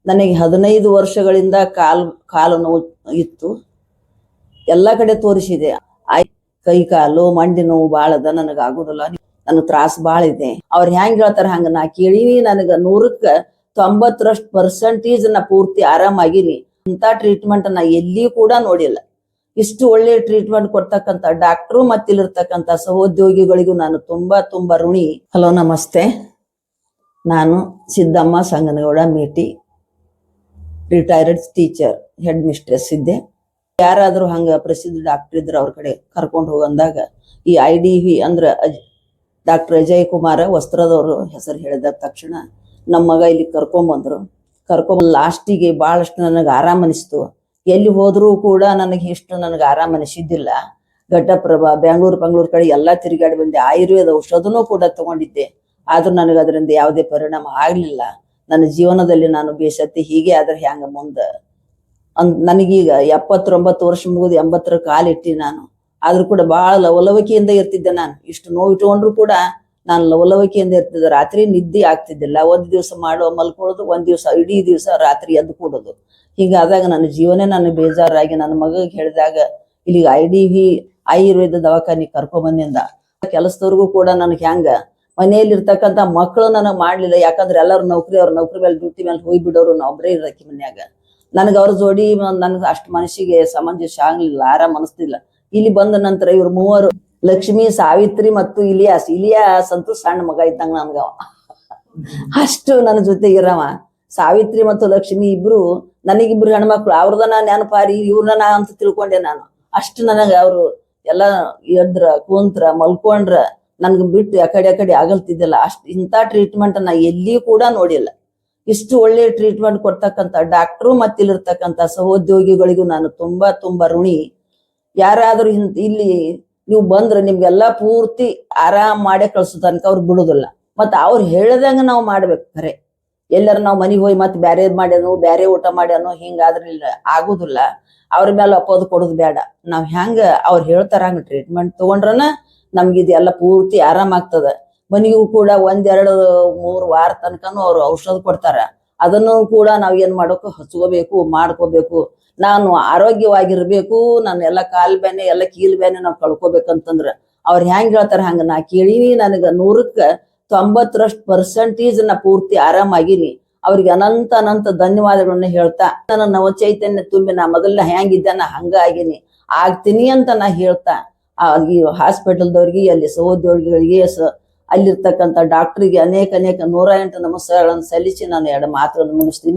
ನನಗೆ 15 ವರ್ಷಗಳಿಂದ ಕಾಲು ನೋವು ಇತ್ತು. ಎಲ್ಲ ಕಡೆ ತೋರಿಸಿದೆ. ಕೈ ಕಾಲು ಮಂಡಿ ನೋವು ಭಾಳ ಅದ, ನನಗೆ ಆಗುದಿಲ್ಲ, ನನಗೆ ತ್ರಾಸ ಭಾಳ ಇದೆ. ಅವ್ರು ಹೆಂಗ್ ಹೇಳ್ತಾರ ಹಂಗ ನಾ ಕೇಳಿವಿ. ನನಗೆ 100ಕ್ಕೆ 90% ನಾ ಪೂರ್ತಿ ಆರಾಮಾಗಿನಿ. ಇಂಥ ಟ್ರೀಟ್ಮೆಂಟ್ ನಾ ಎಲ್ಲಿ ಕೂಡ ನೋಡಿಲ್ಲ. ಇಷ್ಟು ಒಳ್ಳೆ ಟ್ರೀಟ್ಮೆಂಟ್ ಕೊಡ್ತಕ್ಕಂಥ ಡಾಕ್ಟ್ರು ಮತ್ತು ಇಲ್ಲಿರ್ತಕ್ಕಂಥ ಸಹೋದ್ಯೋಗಿಗಳಿಗೂ ನಾನು ತುಂಬಾ ಋಣಿ. ಹಲೋ, ನಮಸ್ತೆ. ನಾನು ಸಿದ್ದಮ್ಮ ಸಂಗನಗೌಡ ಮೇಟಿ, ರಿಟೈರ್ಡ್ ಟೀಚರ್, ಹೆಡ್ ಮಿಸ್ಟ್ರೆಸ್ ಇದ್ದೆ. ಯಾರಾದರೂ ಹಂಗ ಪ್ರಸಿದ್ಧ ಡಾಕ್ಟರ್ ಇದ್ರೆ ಅವ್ರ ಕಡೆ ಕರ್ಕೊಂಡು ಹೋಗಂದಾಗ ಈ IDV ಅಂದ್ರೆ ಡಾಕ್ಟರ್ ಅಜಯ್ ಕುಮಾರ ವಸ್ತ್ರದವರು ಹೆಸರು ಹೇಳಿದ ತಕ್ಷಣ ನಮ್ಮ ಮಗ ಇಲ್ಲಿ ಕರ್ಕೊಂಬಂದ್ರು. ಲಾಸ್ಟಿಗೆ ಭಾಳಷ್ಟು ನನಗೆ ಆರಾಮ ಅನಿಸ್ತು. ಎಲ್ಲಿ ಹೋದ್ರೂ ಕೂಡ ನನಗೆ ಆರಾಮ ಅನಿಸಿದ್ದಿಲ್ಲ. ಘಟಪ್ರಭಾ, ಬೆಂಗಳೂರು ಕಡೆ ಎಲ್ಲ ತಿರುಗಾಡಿ ಬಂದೆ. ಆಯುರ್ವೇದ ಔಷಧನೂ ಕೂಡ ತಗೊಂಡಿದ್ದೆ. ಆದ್ರೂ ನನಗೆ ಅದರಿಂದ ಯಾವುದೇ ಪರಿಣಾಮ ಆಗ್ಲಿಲ್ಲ. ನನ್ನ ಜೀವನದಲ್ಲಿ ನಾನು ಬೇಸತ್ತಿ ಹೀಗೆ ಆದ್ರೆ ಹ್ಯಾಂಗ ಮುಂದೆ ನನಗೀಗ 79 ವರ್ಷ ಮುಗಿದು 80ರ ಕಾಲಿಟ್ಟಿ ನಾನು. ಆದ್ರೂ ಕೂಡ ಬಹಳ ಲವಲವಿಕೆಯಿಂದ ಇರ್ತಿದ್ದೆ. ನಾನು ಇಷ್ಟು ನೋವು ಇಟ್ಕೊಂಡ್ರು ಕೂಡ ನಾನು ಲವಲವಿಕೆಯಿಂದ ಇರ್ತಿದ್ದೆ. ರಾತ್ರಿ ನಿದ್ದೆ ಆಗ್ತಿದ್ದಿಲ್ಲ. ಒಂದ್ ದಿವಸ ಮಲ್ಕೊಳ್ಳೋದು, ಒಂದ್ ದಿವಸ ಇಡೀ ದಿವಸ ರಾತ್ರಿ ಎದ್ದು ಕೂಡೋದು. ಹೀಗಾದಾಗ ನನ್ನ ಜೀವನೇ ನನಗೆ ಬೇಜಾರಾಗಿ ನನ್ನ ಮಗಗೆ ಹೇಳಿದಾಗ ಇಲ್ಲಿಗೆ IDV ಆಯುರ್ವೇದ ದವಾಖಾನೆ ಕರ್ಕೊಂಬಂದಿಂದ ಕೆಲಸದವ್ರಿಗೂ ಕೂಡ ನನಗೆ ಹೆಂಗ ಮನೆಯಲ್ಲಿ ಇರ್ತಕ್ಕಂಥ ಮಕ್ಕಳು ನನಗೆ ಮಾಡ್ಲಿಲ್ಲ. ಯಾಕಂದ್ರೆ ಎಲ್ಲರೂ ಅವ್ರ ನೌಕರಿ ಮೇಲೆ ಡ್ಯೂಟಿ ಮೇಲೆ ಹೋಗ್ಬಿಡೋರು. ನಾ ಒಬ್ಬರೇ ಇರಕ್ಕೆ ಮನ್ಯಾಗ. ನನಗೆ ಅವ್ರ ಜೋಡಿ ನನ್ಗೆ ಅಷ್ಟು ಮನಸ್ಸಿಗೆ ಸಮಂಜಸ ಆಗ್ಲಿಲ್ಲ, ಆರಾಮ್ ಅನಿಸ್ತಿಲ್ಲ. ಇಲ್ಲಿ ಬಂದ ನಂತರ ಇವ್ರು ಮೂವರು, ಲಕ್ಷ್ಮಿ, ಸಾವಿತ್ರಿ ಮತ್ತು ಇಲಿಯಾಸ್ ಅಂತೂ ಸಣ್ಣ ಮಗ ಇದ್ದಂಗ ನನ್ಗವ. ಅಷ್ಟು ನನ್ನ ಜೊತೆಗಿರವ. ಸಾವಿತ್ರಿ ಮತ್ತು ಲಕ್ಷ್ಮಿ ಇಬ್ರು ನನಗಿಬ್ರು ಹೆಣ್ಮಕ್ಳು. ಅವ್ರದನ ನೆನಪಾರಿ ಇವ್ರನ್ನ ನಾ ಅಂತ ತಿಳ್ಕೊಂಡೆ ನಾನು. ಅಷ್ಟು ನನಗೆ ಅವರು ಎಲ್ಲ ಎದ್ರ ಕುಂತ್ರ ಮಲ್ಕೊಂಡ್ರ ನನ್ಗೆ ಬಿಟ್ಟು ಯಕಡೆ ಆಗಲ್ತಿದ್ದಿಲ್ಲ. ಇಂಥ ಟ್ರೀಟ್ಮೆಂಟ್ ನಾ ಎಲ್ಲಿ ಕೂಡ ನೋಡಿಲ್ಲ. ಇಷ್ಟು ಒಳ್ಳೆ ಟ್ರೀಟ್ಮೆಂಟ್ ಕೊಡ್ತಕ್ಕಂಥ ಡಾಕ್ಟ್ರು ಮತ್ತು ಇಲ್ಲಿರ್ತಕ್ಕಂಥ ಸಹೋದ್ಯೋಗಿಗಳಿಗೂ ನಾನು ತುಂಬಾ ಋಣಿ. ಯಾರಾದ್ರೂ ಇಲ್ಲಿ ನೀವು ಬಂದ್ರೆ ನಿಮ್ಗೆಲ್ಲಾ ಪೂರ್ತಿ ಆರಾಮ್ ಮಾಡೇ ಕಳ್ಸೋ ತನಕ ಅವ್ರು ಬಿಡುದಿಲ್ಲ. ಮತ್ತ ಅವ್ರು ಹೇಳ್ದಂಗ ನಾವು ಮಾಡ್ಬೇಕು. ಖರೆ ಎಲ್ಲರ ನಾವು ಮನೆಗೆ ಹೋಗಿ ಮತ್ತೆ ಬ್ಯಾರೆ ಮಾಡ್ಯಾನು, ಬ್ಯಾರೆ ಊಟ ಮಾಡ್ಯಾನು ಹಿಂಗಾದ್ರೆ ಆಗುದಿಲ್ಲ. ಅವ್ರ ಮೇಲೆ ಅಪ್ಪೋದು ಕೊಡುದು ಬೇಡ. ನಾವ್ ಹೆಂಗ ಅವ್ರು ಹೇಳ್ತಾರ ಹಂಗ ಟ್ರೀಟ್ಮೆಂಟ್ ತಗೊಂಡ್ರನ ನಮ್ಗಿದೆಲ್ಲ ಪೂರ್ತಿ ಆರಾಮ್ ಆಗ್ತದ. ಮನೆಗೂ ಕೂಡ 1, 2, 3 ವಾರ ತನಕನು ಅವ್ರು ಔಷಧ ಕೊಡ್ತಾರ. ಅದನ್ನು ಕೂಡ ನಾವ್ ಏನ್ ಮಾಡೋಕು ಹಚ್ಕೋಬೇಕು, ಮಾಡ್ಕೋಬೇಕು. ನಾನು ಆರೋಗ್ಯವಾಗಿರ್ಬೇಕು. ನಾನು ಎಲ್ಲ ಕಾಲ್ ಬೇನೆ ಎಲ್ಲ ಕೀಲ್ ಬೇನೆ ನಾವು ಕಳ್ಕೊಬೇಕಂತಂದ್ರ ಅವ್ರು ಹೆಂಗ್ ಹೇಳ್ತಾರ ಹಂಗ ನಾ ಕೇಳಿವಿ. ನನಗ 100ಕ್ಕೆ 90% ನಾ ಪೂರ್ತಿ ಆರಾಮಾಗಿನಿ. ಅವ್ರಿಗೆ ಅನಂತ ಧನ್ಯವಾದಗಳನ್ನ ಹೇಳ್ತಾ ನನ್ನ ನವ ಚೈತನ್ಯ ತುಂಬಿ ನಾ ಮೊದಲ ಹೆಂಗಿದ್ದೆ ನಾ ಹಂಗ ಆಗಿನಿ, ಆಗ್ತೀನಿ ಅಂತ ನಾ ಹೇಳ್ತಾ ಈ ಹಾಸ್ಪಿಟಲ್ದವ್ರಿಗೆ, ಅಲ್ಲಿ ಸಹೋದ್ಯೋಗಿಗಳಿಗೆ, ಅಲ್ಲಿರ್ತಕ್ಕಂಥ ಡಾಕ್ಟ್ರಿಗೆ ಅನೇಕ 108 ನಮಸ್ಕಾರಗಳನ್ನು ಸಲ್ಲಿಸಿ ನಾನು 2 ಮಾತುಗಳನ್ನು ಮುಗಿಸ್ತೀನಿ.